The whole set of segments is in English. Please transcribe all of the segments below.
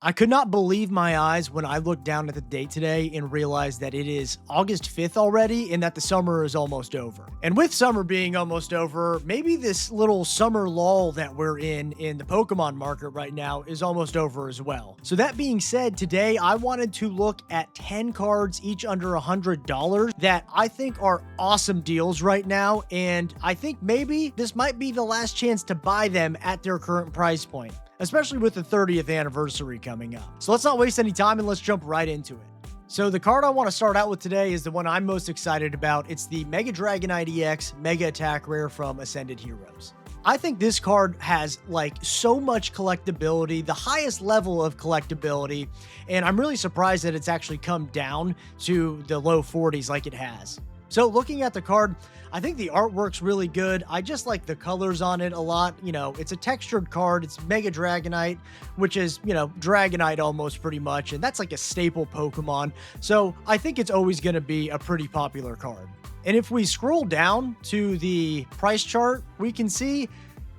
I could not believe my eyes when I looked down at the date today and realized that it is August 5th already and that the summer is almost over. And with summer being almost over, maybe this little summer lull that we're in the Pokemon market right now is almost over as well. So that being said, today I wanted to look at 10 cards, each under $100, that I think are awesome deals right now. And I think maybe this might be the last chance to buy them at their current price point, especially with the 30th anniversary coming up. So let's not waste any time and let's jump right into it. So the card I want to start out with today is the one I'm most excited about. It's the Mega Dragonite EX Mega Attack Rare from Ascended Heroes. I think this card has like so much collectability, the highest level of collectability, and I'm really surprised that it's actually come down to the low 40s like it has. So looking at the card, I think the artwork's really good. I just like the colors on it a lot. You know, it's a textured card. It's Mega Dragonite, which is, you know, Dragonite almost pretty much. And that's like a staple Pokemon. So I think it's always going to be a pretty popular card. And if we scroll down to the price chart, we can see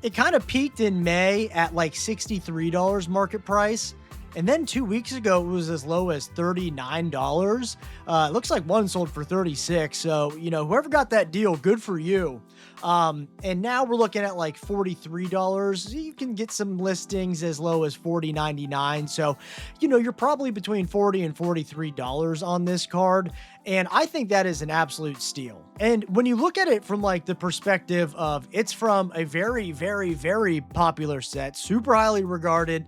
it kind of peaked in May at like $63 market price. And then 2 weeks ago, it was as low as $39. It looks like one sold for $36. So, you know, whoever got that deal, good for you. And now we're looking at like $43. You can get some listings as low as $40.99. So, you know, you're probably between $40 and $43 on this card. And I think that is an absolute steal. And when you look at it from like the perspective of it's from a very, very, very popular set, super highly regarded,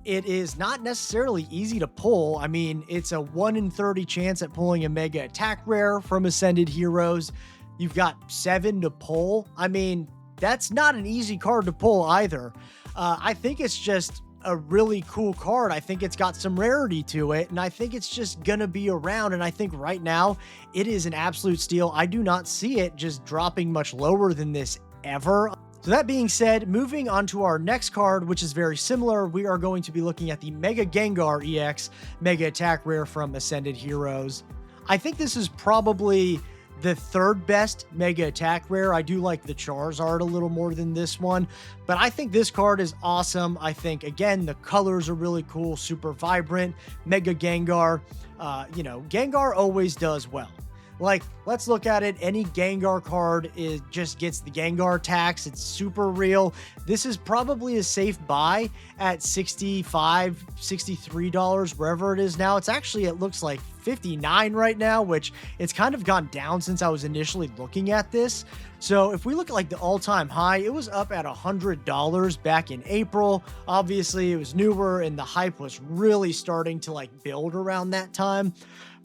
it is not necessarily easy to pull. I mean, it's a 1 in 30 chance at pulling a Mega Attack Rare from Ascended Heroes. You've got 7 to pull. I mean, that's not an easy card to pull either. I think it's just a really cool card. I think it's got some rarity to it, and I think it's just gonna be around. And I think right now it is an absolute steal. I do not see it just dropping much lower than this ever. So that being said, moving on to our next card, which is very similar, we are going to be looking at the Mega Gengar EX Mega Attack Rare from Ascended Heroes. I think this is probably the third best Mega Attack Rare. I do like the Charizard a little more than this one, but I think this card is awesome. I think, again, the colors are really cool, super vibrant. Mega Gengar, you know, Gengar always does well. Like, let's look at it. Any Gengar card just gets the Gengar tax. It's super real. This is probably a safe buy at $65, $63, wherever it is now. It's actually, it looks like $59 right now, which it's kind of gone down since I was initially looking at this. So if we look at like the all-time high, it was up at $100 back in April. Obviously, it was newer and the hype was really starting to like build around that time.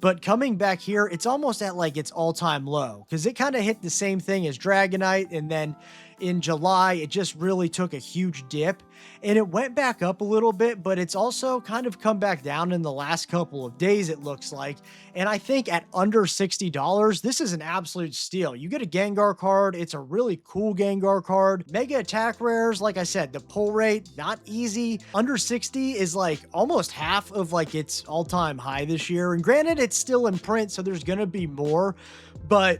But coming back here, it's almost at like its all-time low because it kind of hit the same thing as Dragonite. And then in July, it just really took a huge dip and it went back up a little bit, but it's also kind of come back down in the last couple of days, it looks like. And I think at under $60, this is an absolute steal. You get a Gengar card. It's a really cool Gengar card. Mega Attack Rares, like I said, the pull rate, not easy. Under 60 is like almost half of like its all-time high this year. And granted, it's still in print, so there's going to be more, but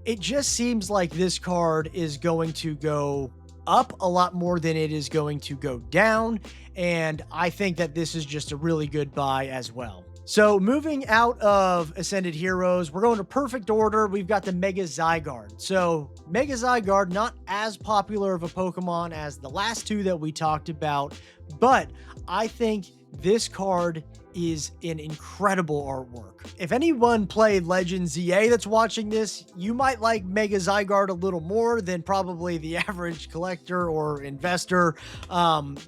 it just seems like this card is going to go up a lot more than it is going to go down. And I think that this is just a really good buy as well. So moving out of Ascended Heroes, we're going to perfect order. We've got the Mega Zygarde. So Mega Zygarde, not as popular of a Pokemon as the last two that we talked about, but I think this card is an incredible artwork. If anyone played Legends ZA that's watching this, you might like Mega Zygarde a little more than probably the average collector or investor,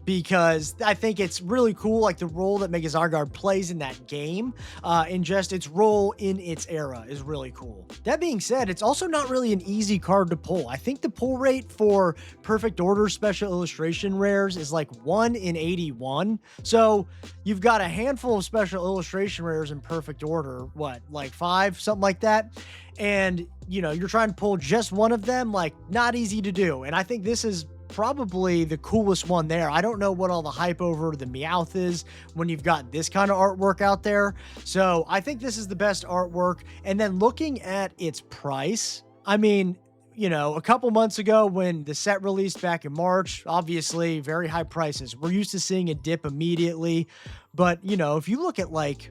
because I think it's really cool, like the role that Mega Zygarde plays in that game, and just its role in its era is really cool. That being said, it's also not really an easy card to pull. I think the pull rate for Perfect Order Special Illustration Rares is like 1 in 81. So you've got a handful of Special Illustration Rares in Perfect Order, what, like 5, something like that, and you know, you're trying to pull just one of them, like, not easy to do. And I think this is probably the coolest one there. I don't know what all the hype over the Meowth is when you've got this kind of artwork out there, so I think this is the best artwork. And then looking at its price, I mean, you know, a couple months ago when the set released back in March, obviously very high prices. We're used to seeing a dip immediately, But, you know, if you look at like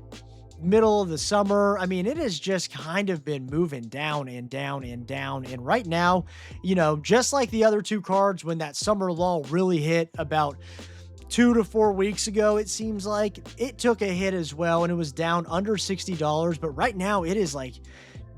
middle of the summer, I mean, it has just kind of been moving down and down and down. And right now, you know, just like the other two cards, when that summer lull really hit about 2 to 4 weeks ago, it seems like it took a hit as well, and it was down under $60. But right now it is like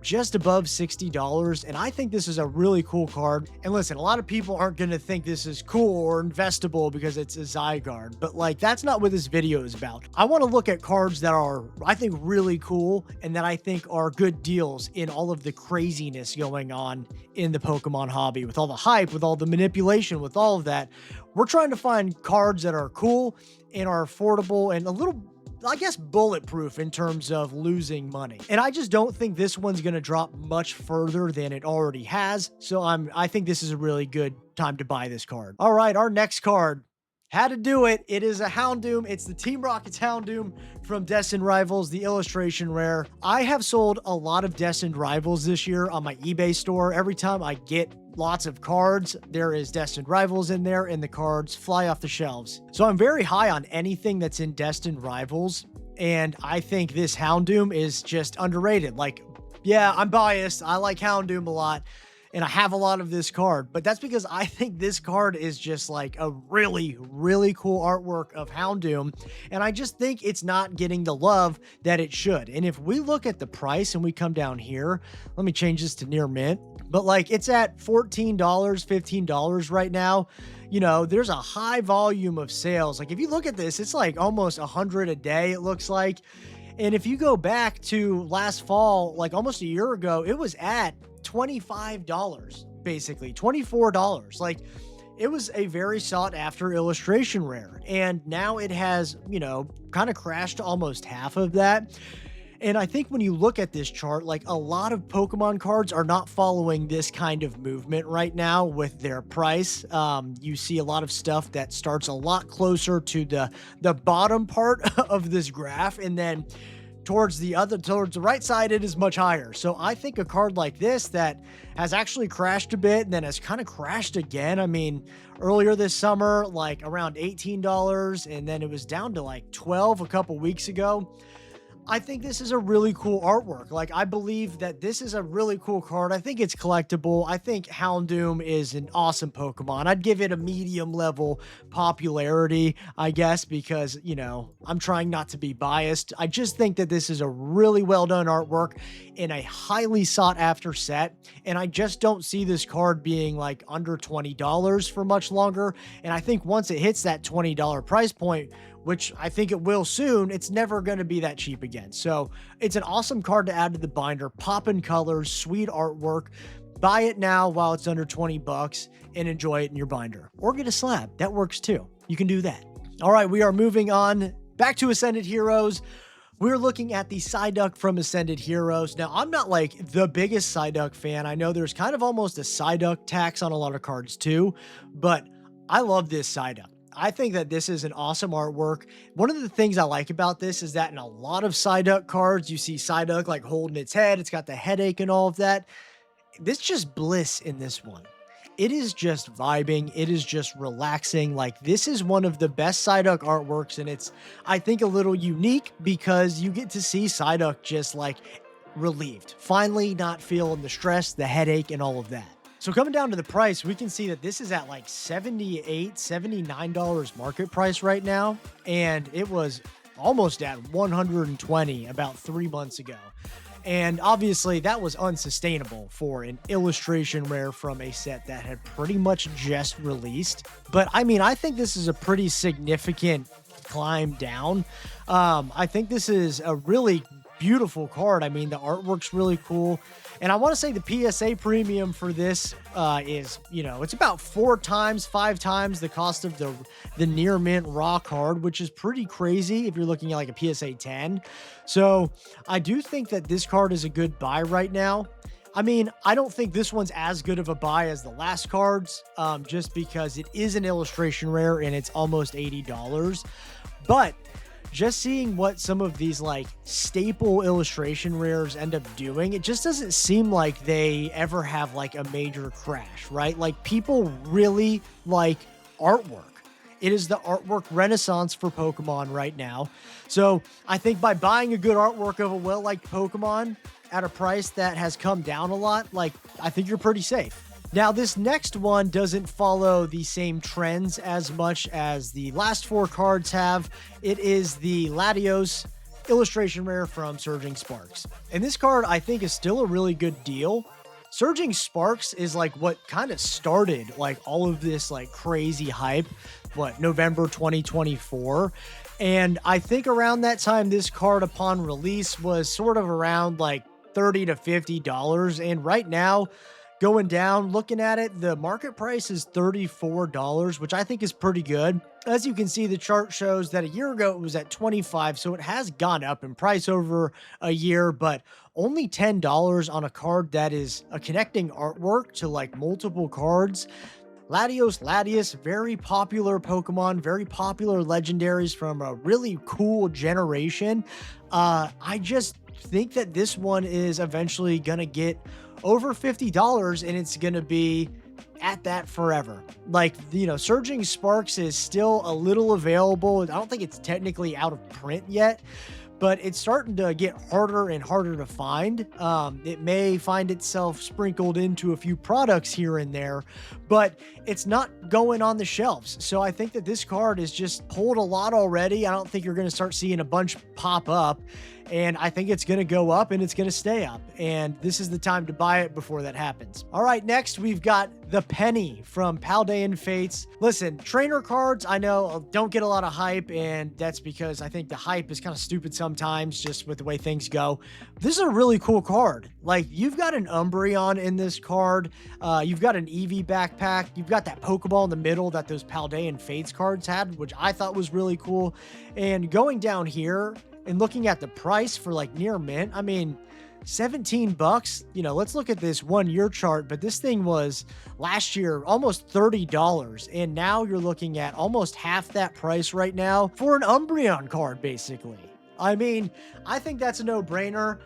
just above $60, and I think this is a really cool card. And listen, a lot of people aren't going to think this is cool or investable because it's a Zygarde, but like, that's not what this video is about. I want to look at cards that are, I think, really cool and that I think are good deals in all of the craziness going on in the Pokemon hobby, with all the hype, with all the manipulation, with all of that. We're trying to find cards that are cool and are affordable and a little, I guess, bulletproof in terms of losing money. And I just don't think this one's going to drop much further than it already has. So I think this is a really good time to buy this card. All right, our next card. Had to do it. It is a Houndoom. It's the Team Rocket's Houndoom from Destined Rivals, the illustration rare. I have sold a lot of Destined Rivals this year on my eBay store. Every time I get lots of cards, there is Destined Rivals in there, and the cards fly off the shelves. So I'm very high on anything that's in Destined Rivals, and I think this Houndoom is just underrated. Like, yeah, I'm biased. I like Houndoom a lot, and I have a lot of this card, but that's because I think this card is just like a really, really cool artwork of Houndoom, and I just think it's not getting the love that it should. And if we look at the price and we come down here, let me change this to near mint, but like, it's at $14, $15 right now. You know, there's a high volume of sales. Like, if you look at this, it's like almost 100 a day, it looks like. And if you go back to last fall, like almost a year ago, it was at $25, basically $24. Like, it was a very sought after illustration rare, and now it has, you know, kind of crashed to almost half of that. And I think when you look at this chart, like, a lot of Pokemon cards are not following this kind of movement right now with their price. You see a lot of stuff that starts a lot closer to the bottom part of this graph, and then towards the right side, it is much higher. So I think a card like this that has actually crashed a bit and then has kind of crashed again. I mean, earlier this summer, like around $18, and then it was down to like 12 a couple weeks ago. I think this is a really cool artwork. Like, I believe that this is a really cool card. I think it's collectible. I think Houndoom is an awesome Pokemon. I'd give it a medium level popularity, I guess, because, you know, I'm trying not to be biased. I just think that this is a really well done artwork in a highly sought after set. And I just don't see this card being like under $20 for much longer. And I think once it hits that $20 price point, which I think it will soon, it's never going to be that cheap again. So it's an awesome card to add to the binder. Poppin' colors, sweet artwork. Buy it now while it's under 20 bucks and enjoy it in your binder. Or get a slab. That works too. You can do that. All right, we are moving on back to Ascended Heroes. We're looking at the Psyduck from Ascended Heroes. Now, I'm not like the biggest Psyduck fan. I know there's kind of almost a Psyduck tax on a lot of cards too, but I love this Psyduck. I think that this is an awesome artwork. One of the things I like about this is that in a lot of Psyduck cards, you see Psyduck like holding its head. It's got the headache and all of that. This just bliss in this one. It is just vibing. It is just relaxing. Like, this is one of the best Psyduck artworks, and it's, I think, a little unique because you get to see Psyduck just like relieved, finally not feeling the stress, the headache, and all of that. So coming down to the price, we can see that this is at like $78, $79 market price right now. And it was almost at $120 about 3 months ago. And obviously that was unsustainable for an illustration rare from a set that had pretty much just released. But I mean, I think this is a pretty significant climb down. I think this is a really beautiful card. I mean, the artwork's really cool. And I want to say the PSA premium for this is, you know, it's about 5 times the cost of the near mint raw card, which is pretty crazy if you're looking at like a PSA 10. So I do think that this card is a good buy right now. I mean, I don't think this one's as good of a buy as the last cards, just because it is an illustration rare and it's almost $80. But just seeing what some of these like staple illustration rares end up doing, it just doesn't seem like they ever have like a major crash, right? Like, people really like artwork. It is the artwork renaissance for Pokemon right now. So I think by buying a good artwork of a well-liked Pokemon at a price that has come down a lot, like, I think you're pretty safe. Now, this next one doesn't follow the same trends as much as the last 4 cards have. It is the Latios illustration rare from Surging Sparks. And this card, I think, is still a really good deal. Surging Sparks is like what kind of started like all of this like crazy hype, November 2024. And I think around that time, this card upon release was sort of around like $30 to $50. And right now, going down, looking at it, the market price is $34, which I think is pretty good. As you can see, the chart shows that a year ago it was at $25, so it has gone up in price over a year, but only $10 on a card that is a connecting artwork to like multiple cards. Latios, very popular Pokemon, very popular legendaries from a really cool generation. I just think that this one is eventually going to get over $50 and it's going to be at that forever. Like, you know, Surging Sparks is still a little available. I don't think it's technically out of print yet, but it's starting to get harder and harder to find. It may find itself sprinkled into a few products here and there, but it's not going on the shelves. So I think that this card is just pulled a lot already. I don't think you're going to start seeing a bunch pop up. And I think it's going to go up and it's going to stay up. And this is the time to buy it before that happens. All right, next we've got the Penny from Paldean Fates. Listen, trainer cards, I know, don't get a lot of hype. And that's because I think the hype is kind of stupid sometimes just with the way things go. This is a really cool card. Like, you've got an Umbreon in this card. You've got an Eevee backpack. You've got that Pokeball in the middle that those Paldean Fates cards had, which I thought was really cool. And going down here, and looking at the price for like near mint, I mean, $17, you know, let's look at this 1 year chart, but this thing was last year almost $30. And now you're looking at almost half that price right now for an Umbreon card, basically. I mean, I think that's a no-brainer.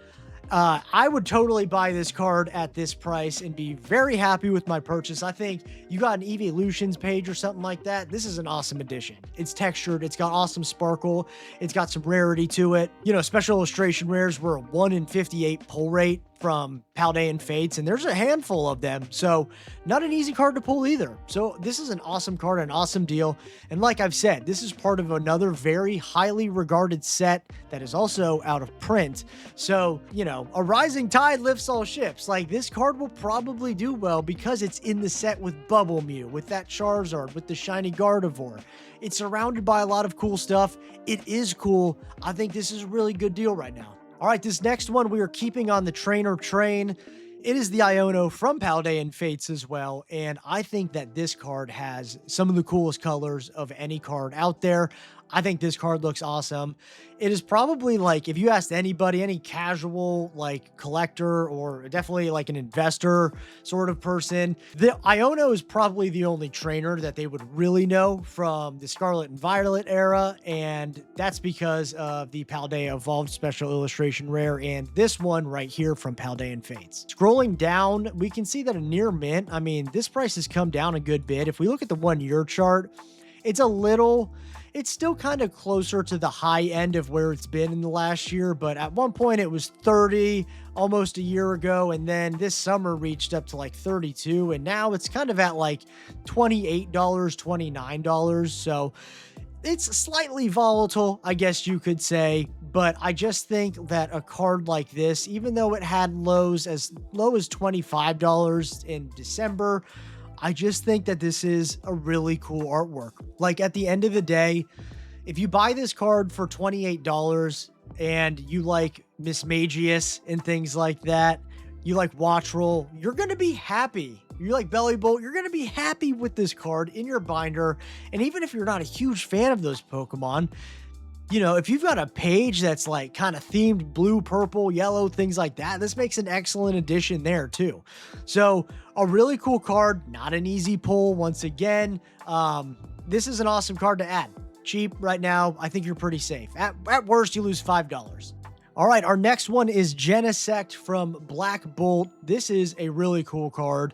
I would totally buy this card at this price and be very happy with my purchase. I think you got an Evolutions page or something like that. This is an awesome addition. It's textured. It's got awesome sparkle. It's got some rarity to it. You know, special illustration rares were a 1 in 58 pull rate from Paldean Fates, and there's a handful of them, so not an easy card to pull either. So this is an awesome card, an awesome deal, and like I've said, this is part of another very highly regarded set that is also out of print. So, you know, a rising tide lifts all ships. Like, this card will probably do well because it's in the set with Bubble Mew, with that Charizard, with the shiny Gardevoir. It's surrounded by a lot of cool stuff. It is cool. I think this is a really good deal right now. All right, this next one, we are keeping on the trainer train. It is the Iono from Paldean Fates as well, and I think that this card has some of the coolest colors of any card out there. I think this card looks awesome. It is probably, like, if you asked anybody, any casual like collector or definitely like an investor sort of person, the Iono is probably the only trainer that they would really know from the Scarlet and Violet era, and that's because of the Paldea Evolved Special Illustration Rare and this one right here from Paldean Fates. Scrolling down, we can see that a near mint, I mean, this price has come down a good bit. If we look at the 1 year chart, it's still kind of closer to the high end of where it's been in the last year, but at one point it was 30 almost a year ago, and then this summer reached up to like 32, and now it's kind of at like $28, $29. So it's slightly volatile, I guess you could say, but I just think that a card like this, even though it had lows as low as $25 in December, I just think that this is a really cool artwork. Like, at the end of the day, if you buy this card for $28 and you like Mismagius and things like that, you like Watchroll, you're going to be happy. You like Bellybolt, you're going to be happy with this card in your binder. And even if you're not a huge fan of those Pokemon, you know, if you've got a page that's like kind of themed blue, purple, yellow, things like that, this makes an excellent addition there too. So a really cool card, not an easy pull once again. This is an awesome card to add. Cheap right now. I think you're pretty safe. At worst, you lose $5. All right, our next one is Genesect from Black Bolt. This is a really cool card.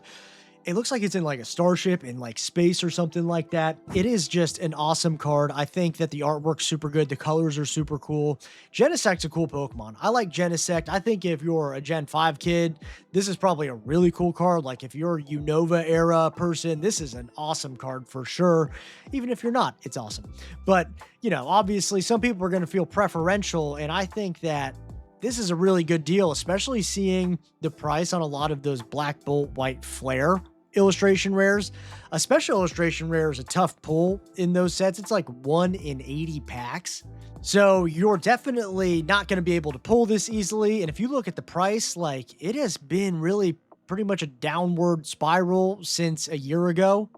It looks like it's in like a starship in like space or something like that. It is just an awesome card. I think that the artwork's super good. The colors are super cool. Genesect's a cool Pokemon. I like Genesect. I think if you're a Gen 5 kid, this is probably a really cool card. Like if you're a Unova era person, this is an awesome card for sure. Even if you're not, it's awesome. But, you know, obviously some people are going to feel preferential, and I think that this is a really good deal, especially seeing the price on a lot of those Black Bolt White Flare illustration rares. A special illustration rare is a tough pull in those sets. It's like 1 in 80 packs. So you're definitely not going to be able to pull this easily. And if you look at the price, like it has been really pretty much a downward spiral since a year ago.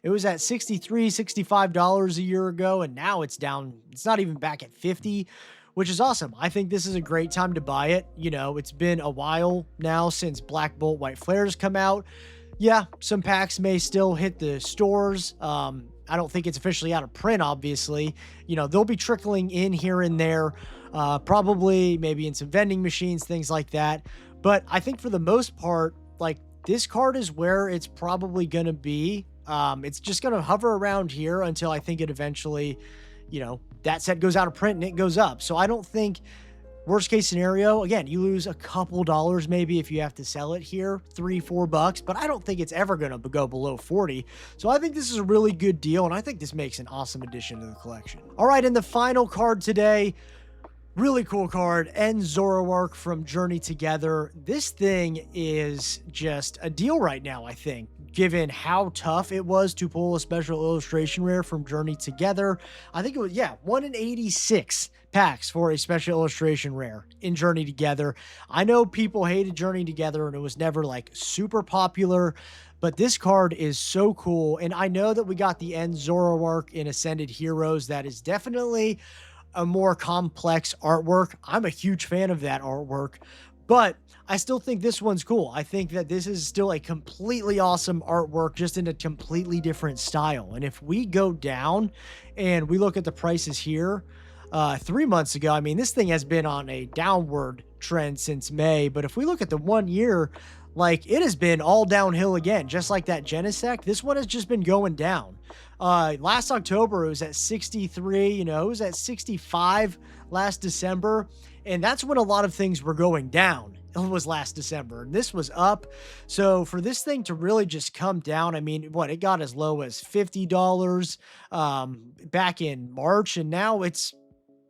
It was at $63, $65 a year ago, and now it's down. It's not even back at 50, which is awesome. I think this is a great time to buy it. You know, it's been a while now since Black Bolt White Flares come out. Yeah, some packs may still hit the stores. I don't think it's officially out of print, obviously. You know, they'll be trickling in here and there, probably maybe in some vending machines, things like that. But I think for the most part, like this card is where it's probably going to be. It's just going to hover around here until I think it eventually, you know, that set goes out of print and it goes up. So I don't think, worst case scenario, again, you lose a couple dollars maybe if you have to sell it here, $3-4, but I don't think it's ever going to go below 40. So I think this is a really good deal, and I think this makes an awesome addition to the collection. All right, and the final card today, really cool card, and Zoroark from Journey Together. This thing is just a deal right now, I think, given how tough it was to pull a special illustration rare from Journey Together. I think it was, yeah, 1 in 86 packs for a special illustration rare in Journey Together. I know people hated Journey Together and it was never like super popular, but this card is so cool. And I know that we got the end Zoroark in Ascended Heroes. That is definitely a more complex artwork. I'm a huge fan of that artwork, but I still think this one's cool. I think that this is still a completely awesome artwork, just in a completely different style. And if we go down and we look at the prices here, 3 months ago, I mean, this thing has been on a downward trend since May, but if we look at the 1 year, like it has been all downhill again, just like that Genesect. This one has just been going down. Last October, it was at 63, you know, it was at 65 last December, and that's when a lot of things were going down. It was last December, and this was up. So for this thing to really just come down, I mean, what, it got as low as $50 back in March, and now it's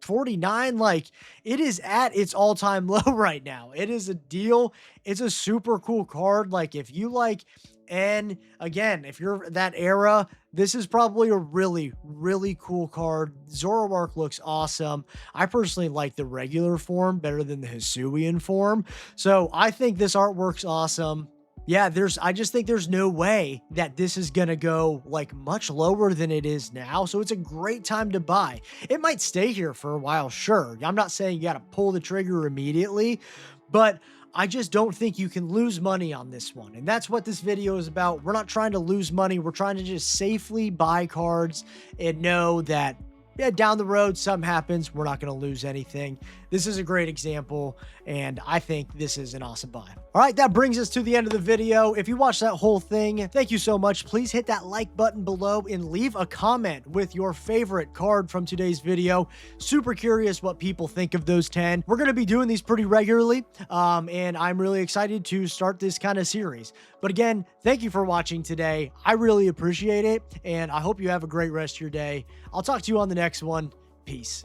49. Like, it is at its all-time low right now. It is a deal. It's a super cool card. Like, if you like, and again, if you're that era, this is probably a really, really cool card. Zoroark looks awesome. I personally like the regular form better than the Hisuian form. So I think this artwork's awesome. Yeah, I just think there's no way that this is going to go like much lower than it is now. So it's a great time to buy. It might stay here for a while, sure. I'm not saying you got to pull the trigger immediately, but I just don't think you can lose money on this one. And that's what this video is about. We're not trying to lose money. We're trying to just safely buy cards and know that, yeah, down the road, something happens, we're not going to lose anything. This is a great example, and I think this is an awesome buy. All right, that brings us to the end of the video. If you watched that whole thing, thank you so much. Please hit that like button below and leave a comment with your favorite card from today's video. Super curious what people think of those 10. We're going to be doing these pretty regularly, and I'm really excited to start this kind of series. But again, thank you for watching today. I really appreciate it, and I hope you have a great rest of your day. I'll talk to you on the next one. Peace.